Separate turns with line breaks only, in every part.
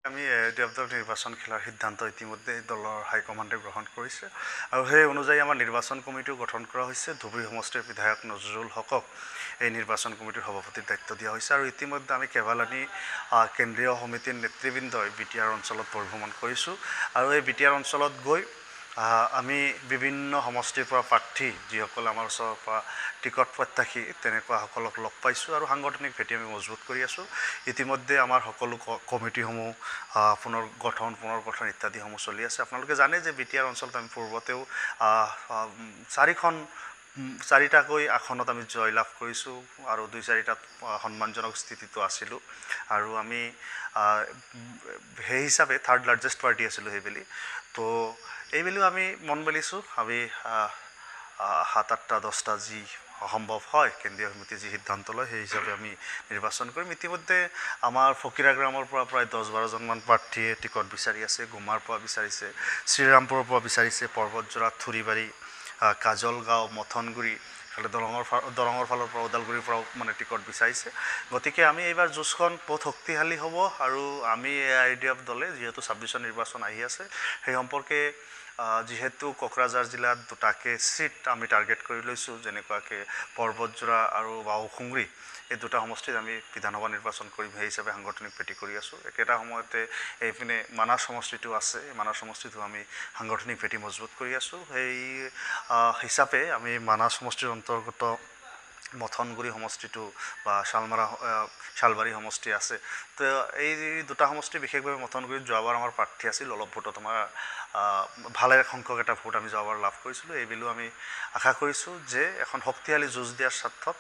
আমি দেৱদৰ নিৰ্বাচন খেলাৰ সিদ্ধান্ত ইতিমধ্যে দলৰ হাইকমাণ্ডে গ্ৰহণ কৰিছে আৰু সেই অনুযায়ী আমাৰ নিৰ্বাচন কমিটিও গঠন কৰা হৈছে। ধুবুৰী সমষ্টিৰ বিধায়ক নজৰুল হকক এই নিৰ্বাচন কমিটিৰ সভাপতিৰ দায়িত্ব দিয়া হৈছে আৰু ইতিমধ্যে আমি কেইবালানি কেন্দ্ৰীয় সমিতিৰ নেতৃবৃন্দই BTR অঞ্চলত পৰিভ্ৰমণ কৰিছোঁ আৰু এই BTR অঞ্চলত গৈ আমি বিভিন্ন সমষ্টিৰ পৰা প্ৰাৰ্থী যিসকল আমাৰ ওচৰৰ পৰা টিকট প্ৰত্যাশী তেনেকুৱাসকলক লগ পাইছোঁ আৰু সাংগঠনিক ভেটি আমি মজবুত কৰি আছোঁ। ইতিমধ্যে আমাৰ সকলো কমিটিসমূহ পুনৰ গঠন ইত্যাদিসমূহ চলি আছে। আপোনালোকে জানে যে BTR অঞ্চলত আমি পূৰ্বতেও চাৰিটাকৈ আসনত আমি জয়লাভ কৰিছোঁ আৰু 2-4টাত সন্মানজনক স্থিতিটো আছিলোঁ আৰু আমি সেই হিচাপে থাৰ্ড লাৰ্জেষ্ট পাৰ্টি আছিলোঁ সেইবেলি। তো এইবেলিও আমি মন মেলিছোঁ আমি 7, 8, 10টা যি সম্ভৱ হয় কেন্দ্ৰীয় সমিতি যি সিদ্ধান্ত লয় সেই হিচাপে আমি নিৰ্বাচন কৰিম। ইতিমধ্যে আমাৰ ফকিৰাগ্ৰামৰ পৰা প্ৰায় 10-12জনমান প্ৰাৰ্থীয়ে টিকট বিচাৰি আছে, গুমাৰ পৰা বিচাৰিছে, শ্ৰীৰামপুৰৰ পৰা বিচাৰিছে, পৰ্বতজোৰা, থুৰিবাৰী, কাজলগাঁও, মথনগুৰি, দৰঙৰ ফালৰ পৰা ওদালগুৰিৰ পৰাও মানে টিকট বিচাৰিছে। গতিকে আমি এইবাৰ যুঁজখন বহুত শক্তিশালী হ'ব আৰু আমি AIUDF দলে যিহেতু 26ৰ নিৰ্বাচন আহি আছে সেই সম্পৰ্কে যিহেতু কোকৰাঝাৰ জিলাত 2টাকৈ চিট আমি টাৰ্গেট কৰি লৈছোঁ, যেনেকুৱাকৈ পৰ্বতজোৰা আৰু বাওসুংৰি এই 2টা সমষ্টিত আমি বিধানসভা নিৰ্বাচন কৰিম সেই হিচাপে সাংগঠনিক ভেটি কৰি আছোঁ। একেটা সময়তে এইপিনে মানাহ সমষ্টিটো আছে, মানাহ সমষ্টিটো আমি সাংগঠনিক ভেটি মজবুত কৰি আছোঁ। সেই হিচাপে আমি মানাহ সমষ্টিৰ অন্তৰ্গত মথনগুৰি সমষ্টিটো বা শালবাৰী সমষ্টি আছে। তো এই 2টা সমষ্টি বিশেষভাৱে মথনগুৰিত যোৱাবাৰ আমাৰ প্ৰাৰ্থী আছিল, অলপ ভোটত আমাৰ ভালে সংখ্যক এটা ভোট আমি যোৱাবাৰ লাভ কৰিছিলোঁ। এইবেলিও আমি আশা কৰিছোঁ যে এখন শক্তিশালী যুঁজ দিয়াৰ স্বাৰ্থত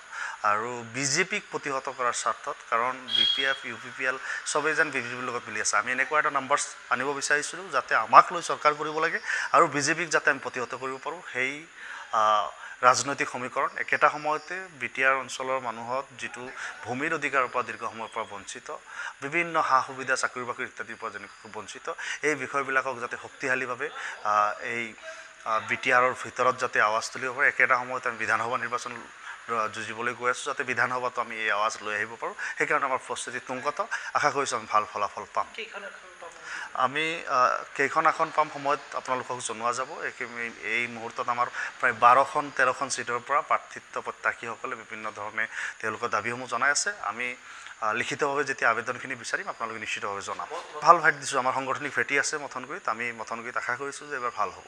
আৰু BJPক প্ৰতিহত কৰাৰ স্বাৰ্থত, কাৰণ BPF, UPPL চবেই যেন BJPৰ লগত মিলি আছে। আমি এনেকুৱা এটা নাম্বাৰ্ছ আনিব বিচাৰিছিলোঁ যাতে আমাক লৈ চৰকাৰ কৰিব লাগে আৰু BJPক যাতে আমি প্ৰতিহত কৰিব পাৰোঁ। সেই ৰাজনৈতিক সমীকৰণ একেটা সময়তে BTR অঞ্চলৰ মানুহত যিটো ভূমিৰ অধিকাৰৰ পৰা দীৰ্ঘ সময়ৰ পৰা বঞ্চিত, বিভিন্ন সা সুবিধা চাকৰি বাকৰি ইত্যাদিৰ পৰা যেনেকৈ বঞ্চিত, এই বিষয়বিলাকক যাতে শক্তিশালীভাৱে এই BTRৰ ভিতৰত যাতে আৱাজ তুলিব পাৰে। একেটা সময়তে আমি বিধানসভা নিৰ্বাচন যুঁজিবলৈ গৈ আছোঁ যাতে বিধানসভাতো আমি এই আৱাজ লৈ আহিব পাৰোঁ। সেইকাৰণে আমাৰ প্ৰস্তুতি তুংগত। আশা কৰিছোঁ আমি ভাল ফলাফল পাম। আমি কেইখন আসন পাম সময়ত আপোনালোকক জনোৱা যাব। এই মুহূৰ্তত আমাৰ প্ৰায় 12-13খন চিটৰ পৰা প্ৰাৰ্থিত্ব প্ৰত্যাশীসকলে বিভিন্ন ধৰণে তেওঁলোকৰ দাবীসমূহ জনাই আছে। আমি লিখিতভাৱে যেতিয়া আবেদনখিনি বিচাৰিম আপোনালোকে নিশ্চিতভাৱে জনাব। ভাল ভাইট দিছোঁ, আমাৰ সাংগঠনিক ভেটি আছে মথনগুৰিত। আমি মথনগুৰিত আশা কৰিছোঁ যে এইবাৰ ভাল হ'ব।